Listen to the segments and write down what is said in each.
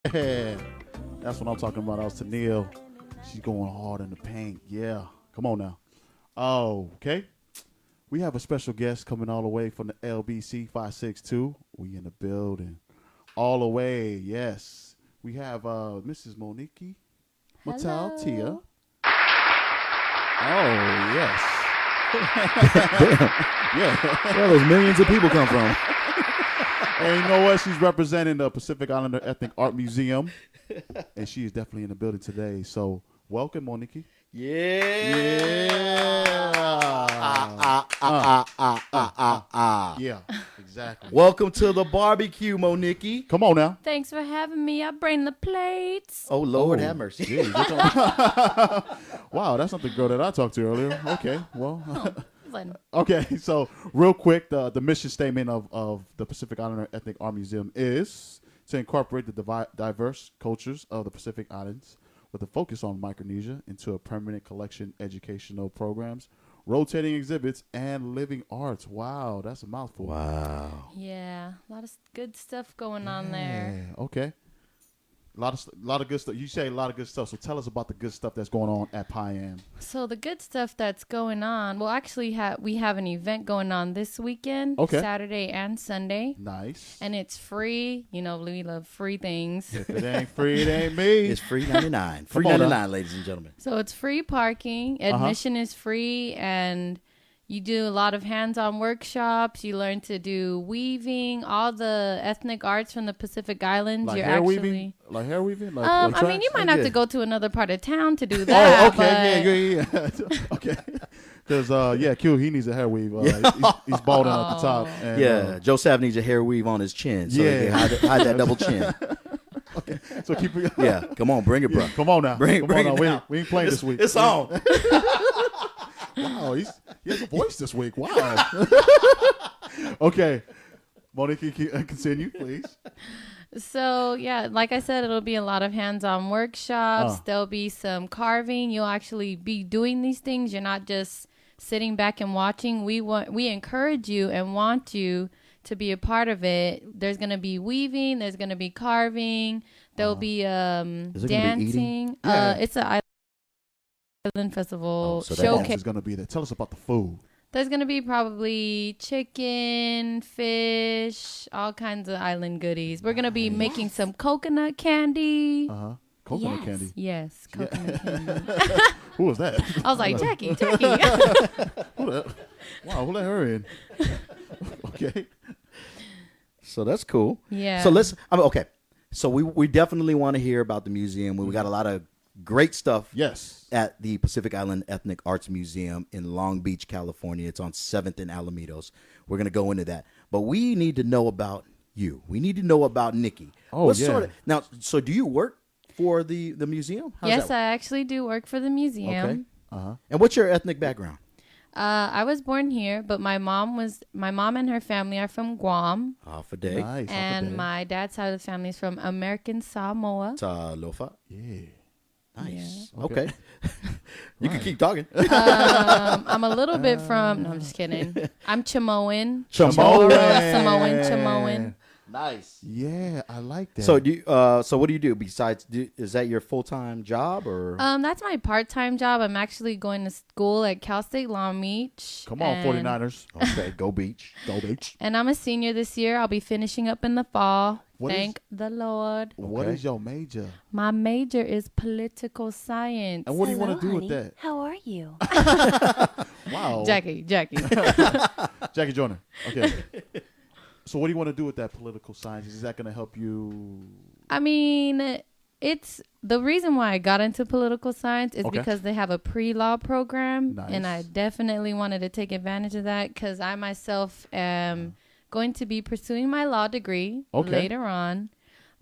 Yeah, that's what I'm talking about. I was to Neil. She's going hard in the paint. Yeah, come on now. Oh, okay. We have a special guest coming all the way from the LBC 562. We in the building. All the way, yes. We have Mrs. Monique Matal Tia. Hello. Oh, yes. Yeah. Where those millions of people come from? And you know what? She's representing the Pacific Islander Ethnic Art Museum. And she is definitely in the building today. So welcome, Monique. Yeah, exactly. Welcome to the barbecue, Monique. Come on now. Thanks for having me. I bring the plates. Oh, Lord have mercy. Jeez, wow, that's not the girl that I talked to earlier. Okay, well. Fun. Okay, so real quick, the mission statement of the Pacific Islander Ethnic Art Museum is to incorporate the diverse cultures of the Pacific Islands with a focus on Micronesia into a permanent collection educational programs, rotating exhibits, and living arts. Wow, that's a mouthful. Wow. Yeah, a lot of good stuff going on there. Yeah, okay. A lot of good stuff. You say a lot of good stuff. So tell us about the good stuff that's going on at Piam. So the good stuff that's going on, well, actually, we have an event going on this weekend, Okay. Saturday and Sunday, Nice. and it's free. You know, we love free things. If it ain't free, it ain't me. It's free 99. Free Come on now. 99, ladies and gentlemen. So it's free parking. Admission is free, and you do a lot of hands-on workshops. You learn to do weaving, all the ethnic arts from the Pacific Islands. Like You're hair actually weaving? Like hair weaving? Like, I like mean, you tracks? might Oh, have to good. go to another part of town to do that. Oh, okay. but- Yeah. Okay. Because, Q, he needs a hair weave. He's balding at the top. And, Yeah, Joe Sav needs a hair weave on his chin so he Yeah. can hide that double chin. So keep it. Yeah, come on, bring it, bro. Come on now. Bring Come on it now. down. We ain't playing this week. It's on. Wow, he has a voice this week. Wow. Okay. Monique, continue, please. So, yeah, like I said, it'll be a lot of hands-on workshops. There'll be some carving. You'll actually be doing these things. You're not just sitting back and watching. We encourage you and want you to be a part of it. There's going to be weaving. There's going to be carving. There'll be there gonna be dancing. eating? Yeah. It's an island festival Oh, so that showcase. Is going to be there. Tell us about the food. There's going to be probably chicken, fish, all kinds of island goodies. We're going to be making some coconut candy. Uh-huh. Coconut candy. Yes, coconut candy. Who was that? I was like, Jackie. Who that? Wow, who let her in? Okay. So that's cool. Yeah. So okay. So we definitely want to hear about the museum. We got a lot of great stuff Yes. at the Pacific Island Ethnic Arts Museum in Long Beach, California. It's on 7th and Alamitos. We're going to go into that. But we need to know about you. We need to know about Nikki. Oh, yeah. Now, so do you work for the museum? How's Yes, that I actually do work for the museum. Okay. Uh-huh. And what's your ethnic background? I was born here, but my mom and her family are from Guam, Half a day. Nice. and my dad's side of the family is from American Samoa. Talofa. Yeah. Nice. Yeah. Okay. Okay. You can keep talking. I'm a little bit from. No, I'm just kidding. I'm Chamoan. Chamoan. Samoan. Nice. Yeah, I like that. So so what do you do besides? Is that your full-time job or? That's my part-time job. I'm actually going to school at Cal State Long Beach. Come on, 49ers. Okay, go Beach. Go Beach. And I'm a senior this year. I'll be finishing up in the fall. What Thank the Lord. What Okay. is your major? My major is political science. And what do you want to do honey. with that? How are you? Wow. Jackie. Jackie Joyner. Okay. So what do you want to do with that political science? Is that going to help you? I mean, it's the reason why I got into political science is Okay. because they have a pre-law program, Nice. and I definitely wanted to take advantage of that because I myself am going to be pursuing my law degree Okay. later on.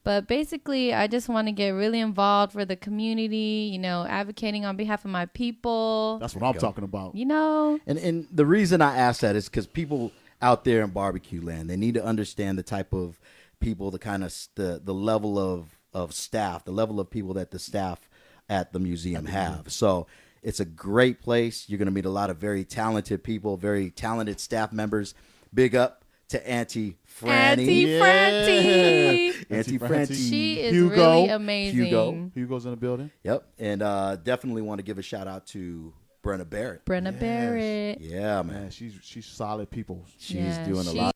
But basically, I just want to get really involved for the community, advocating on behalf of my people, That's what I'm talking about. And the reason I ask that is because people out there in barbecue land, they need to understand the type of people, the kind of the level of staff, the level of people that the staff at the museum have. So it's a great place. You're going to meet a lot of very talented people, very talented staff members. Big up to Auntie Franny. Auntie Franty. Auntie Franty. She is Hugo. really amazing. Hugo's in the building. Yep. And definitely want to give a shout out to Brenna Barrett. Brenna Yes. Barrett. Yeah, man. Man, she's solid people. She's Yeah, doing a she- lot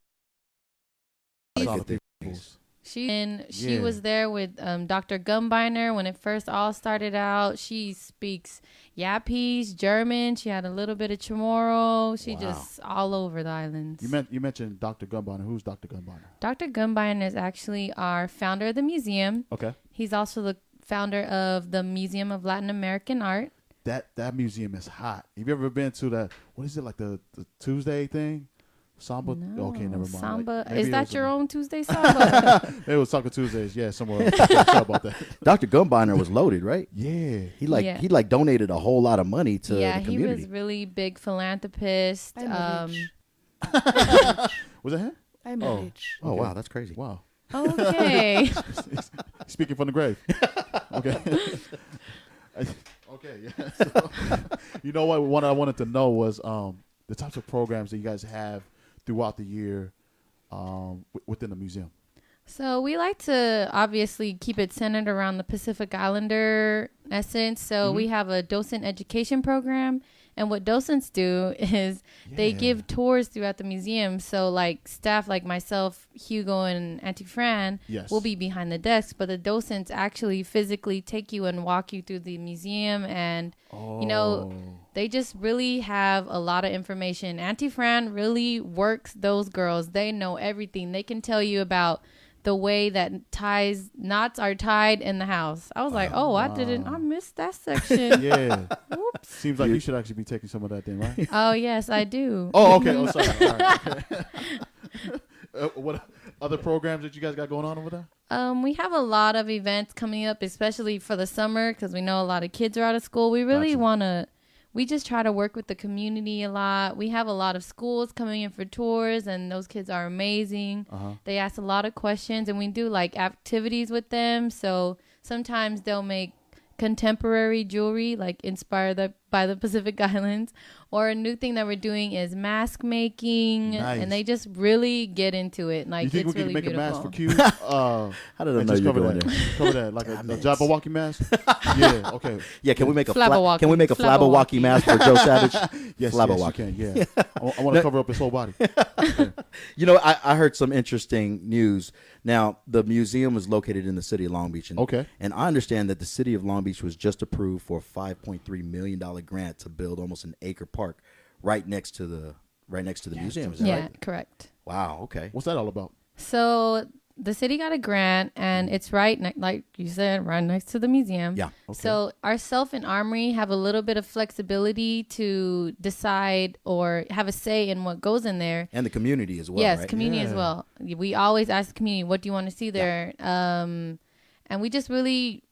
of Solid good people. things. She Yeah. was there with Dr. Gumbiner when it first all started out. She speaks Yapese, German. She had a little bit of Chamorro. She Wow. just all over the islands. You mentioned Dr. Gumbiner. Who's Dr. Gumbiner? Dr. Gumbiner is actually our founder of the museum. Okay. He's also the founder of the Museum of Latin American Art. That museum is hot. Have you ever been to that? What is it, like the Tuesday thing? Samba? No, Okay, never mind. Samba. Like, maybe Is it that was your a- own Tuesday Samba? It was Taco Tuesdays. Yeah, somewhere else. Sorry about that. Dr. Gumbiner was loaded, right? Yeah. He like donated a whole lot of money to yeah, the he community. was really big philanthropist. I'm rich. Was that him? I'm Oh. rich. Oh Okay. wow, that's crazy. Wow. Okay. Speaking from the grave. Okay. Okay. Yeah. So, you know what I wanted to know was the types of programs that you guys have throughout the year within the museum. So we like to obviously keep it centered around the Pacific Islander essence. So we have a docent education program. And what docents do is they Yeah. give tours throughout the museum. So like staff like myself, Hugo, and Auntie Fran Yes. will be behind the desk. But the docents actually physically take you and walk you through the museum. And, you know, they just really have a lot of information. Auntie Fran really works those girls. They know everything. They can tell you about the way that knots are tied in the house. I was like, I missed that section. Yeah. Whoops. Seems like you should actually be taking some of that then, right? Oh, yes, I do. Oh, okay. Oh, sorry. All right. What other programs that you guys got going on over there? We have a lot of events coming up, especially for the summer, because we know a lot of kids are out of school. We really Gotcha. we just try to work with the community a lot. We have a lot of schools coming in for tours, and those kids are amazing. They ask a lot of questions, and we do like activities with them. So sometimes they'll make contemporary jewelry, like inspired by the Pacific Islands. Or a new thing that we're doing is mask making, Nice. and they just really get into it. Like, You think it's we can really make beautiful. a mask for Q? How did I And know just you were cover going that. there? Cover that like a Damn it. Jabberwocky mask. Yeah. Okay. Yeah, can we make a Flabberwocky. can we make a Flabberwocky. Flabberwocky mask for Joe Savage? Yes. Yes, you Flabberwocky. can. Yeah. I want to cover up his whole body. You know, I heard some interesting news. Now, the museum is located in the city of Long Beach. And, Okay. And I understand that the city of Long Beach was just approved for a $5.3 million grant to build almost an acre park right next to the museum. Is that Yeah, right? correct. Wow. Okay. What's that all about? So the city got a grant, and it's like you said, right next to the museum. Yeah. Okay. So ourself and Armory have a little bit of flexibility to decide or have a say in what goes in there. And the community as well. Yes, right? community as Yeah. well. We always ask the community, what do you want to see there? And we just really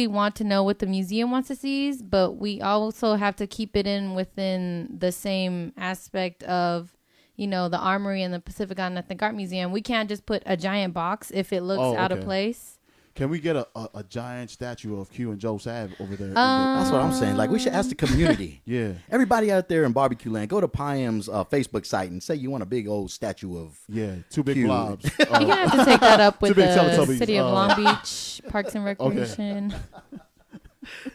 want to know what the museum wants to see, but we also have to keep it within the same aspect of, you know, the Armory and the Pacific Island Ethnic Art Museum. We can't just put a giant box if it looks out of okay. place. Can we get a giant statue of Q and Joe Sav over there? That's what I'm saying. Like, we should ask the community. Yeah. Everybody out there in barbecue land, go to Piam's Facebook site and say you want a big old statue of. Yeah. Two big Q. blobs. You're going to have to take that up with Too big the Teletubbies. City of Long Beach Parks and Recreation.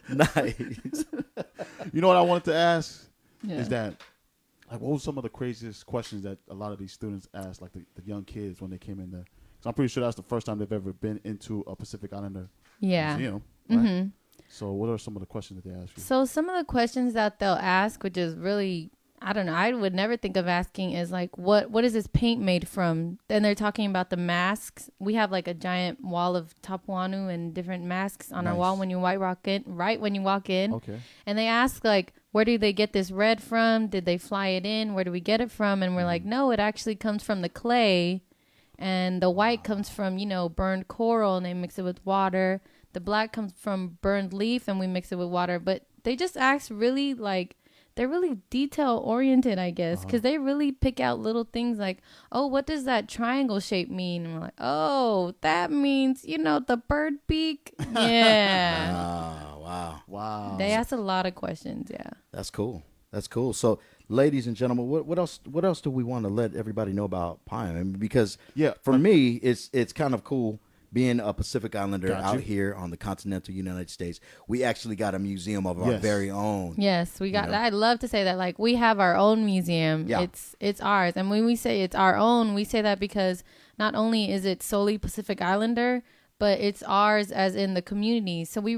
Nice. You know what I wanted to ask Yeah. is that, like, what was some of the craziest questions that a lot of these students asked, like the young kids when they came in there? So I'm pretty sure that's the first time they've ever been into a Pacific Islander Yeah. museum. Right? Mm-hmm. So what are some of the questions that they asked you? So some of the questions that they'll ask, which is really, I don't know, I would never think of asking, is like, what is this paint made from? Then they're talking about the masks. We have like a giant wall of Tapuanu and different masks on our Nice. wall when you right when you walk in. Okay. And they ask like, where do they get this red from? Did they fly it in? Where do we get it from? And we're like, no, it actually comes from the clay. And the white comes from, you know, burned coral, and they mix it with water. The black comes from burned leaf, and we mix it with water. But they just ask really, like, they're really detail oriented, I guess, because they really pick out little things like, oh, what does that triangle shape mean? And we're like, oh, that means, you know, the bird beak. Yeah. Wow. Wow. They ask a lot of questions, yeah. That's cool. That's cool. So ladies and gentlemen, what else do we want to let everybody know about Pine? I mean, because Yeah, for me, it's kind of cool being a Pacific Islander Got out you. here on the continental United States. We actually got a museum of our Yes. very own. Yes, we got. You know? I'd love to say that. Like, we have our own museum. Yeah. It's ours, and when we say it's our own, we say that because not only is it solely Pacific Islander, but it's ours as in the community. So we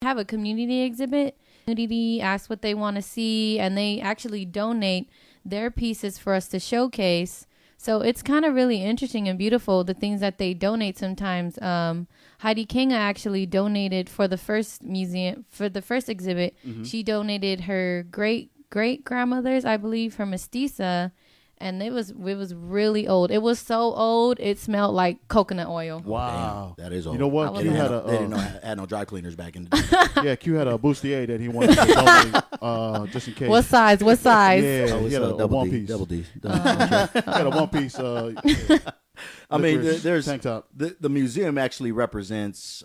have a community exhibit. Community asks what they want to see, and they actually donate their pieces for us to showcase. So it's kind of really interesting and beautiful, the things that they donate sometimes. Heidi Kinga actually donated for the first museum, for the first exhibit. Mm-hmm. She donated her great grandmother's, I believe, her mestiza. And it was really old. It was so old, it smelled like coconut oil. Wow. Damn, that is old. You know what? I Q was had They didn't a had no dry cleaners back in the day. yeah, Q had a bustier that he wanted to donate just in case. What size? What size? Yeah, Oh, he it's had a double one D, piece. double D. He had a one piece. I mean, licorice there's tank top. the museum actually represents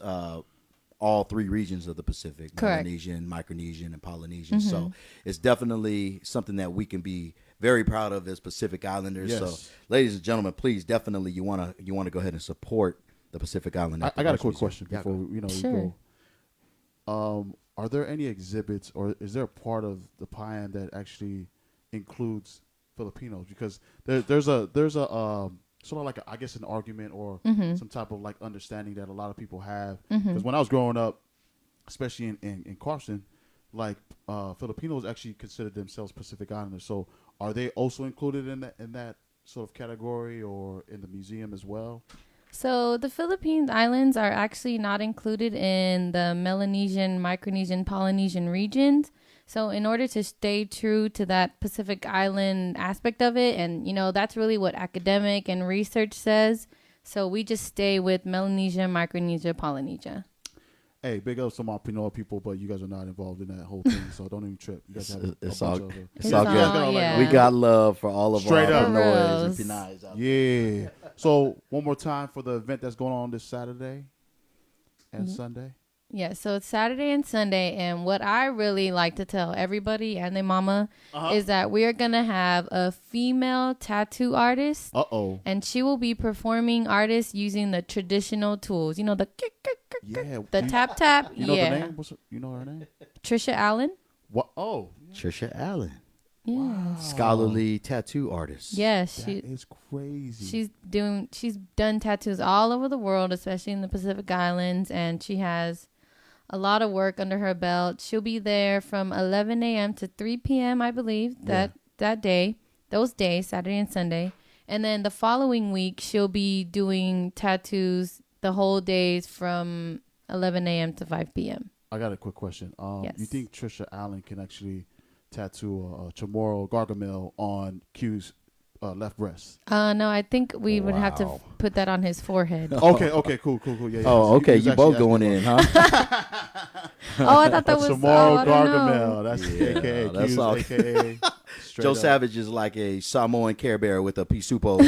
all three regions of the Pacific: Correct. Melanesian, Micronesian, and Polynesian. So it's definitely something that we can be very proud of as Pacific Islanders. Yes. So, ladies and gentlemen, please definitely you want to go ahead and support the Pacific Island. I got a quick question Yeah, before we Sure. go. Are there any exhibits, or is there a part of the Payan that actually includes Filipinos? Because there's a sort of like I guess an argument or some type of like understanding that a lot of people have. Because when I was growing up, especially in Carson, like Filipinos actually considered themselves Pacific Islanders. So are they also included in that sort of category or in the museum as well? So the Philippine Islands are actually not included in the Melanesian, Micronesian, Polynesian regions. So in order to stay true to that Pacific Island aspect of it, and that's really what academic and research says. So we just stay with Melanesia, Micronesia, Polynesia. Hey, big ups to my Pinoy people, but you guys are not involved in that whole thing, so don't even trip. You guys have a It's bunch all- of it's all good. Yeah. We got love for all of Straight our up. Pinoys and For Pinais out there. Yeah. So one more time for the event that's going on this Saturday and Sunday. Yeah, so it's Saturday and Sunday, and what I really like to tell everybody and their mama is that we are going to have a female tattoo artist, and she will be performing artists using the traditional tools. You know, the tap tap. You know yeah. the name? You know her name? Trisha Allen. What? Oh, Trisha Allen, Yeah. scholarly tattoo artist. Yes, that is crazy. she's done tattoos all over the world, especially in the Pacific Islands, and she has a lot of work under her belt. She'll be there from 11 a.m. to 3 p.m. I believe that day, those days, Saturday and Sunday. And then the following week, she'll be doing tattoos the whole days from 11 a.m. to 5 p.m. I got a quick question. Yes. You think Trisha Allen can actually tattoo a Chamorro Gargamel on Q's left breast? No, I think we would have to Wow. put that on his forehead. Okay, cool. Yeah. Oh, okay. He was You actually both going asking in, huh? Oh, I thought that was Chamorro I don't know. Gargamel. That's Yeah, AKA that's Q's, all. AKA. Straight Joe up. Savage is like a Samoan Care Bear with a Pisupo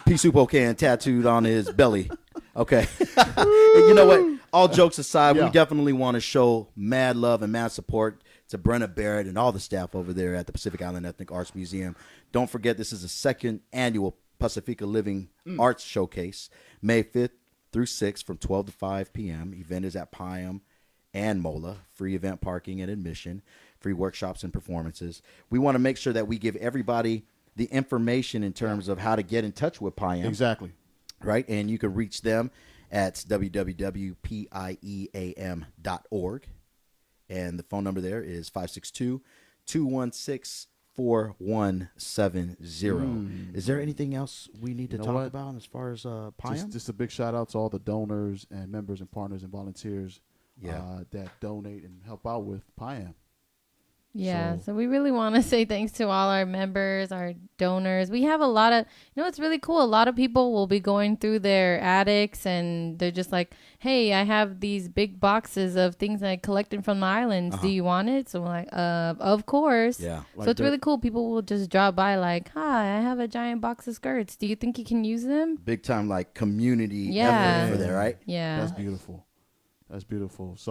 Pisupo can tattooed on his belly. Okay. You know what? All jokes aside, Yeah. we definitely want to show mad love and mad support to Brenna Barrett and all the staff over there at the Pacific Island Ethnic Arts Museum. Don't forget, this is the second annual Pacifica Living Arts Showcase, May 5th through 6th from 12 to 5 p.m. Event is at Piam and Mola. Free event parking and admission, free workshops and performances. We want to make sure that we give everybody the information in terms of how to get in touch with Piam. Exactly. Right? And you can reach them at www.pieam.org. And the phone number there is 562-216-4170. Is there anything else we need to You know talk what? about as far as Piam? Just a big shout out to all the donors and members and partners and volunteers Yeah. that donate and help out with Piam. Yeah, So- so we really want to say thanks to all our members, our donors. We have a lot of, it's really cool. A lot of people will be going through their attics and they're just like, hey, I have these big boxes of things I collected from the islands. Do you want it? So we're like, of course. Yeah. So Like it's really cool. People will just drop by like, hi, I have a giant box of skirts. Do you think you can use them? Big time, like, community Yeah. effort for there, right? Yeah. That's beautiful. So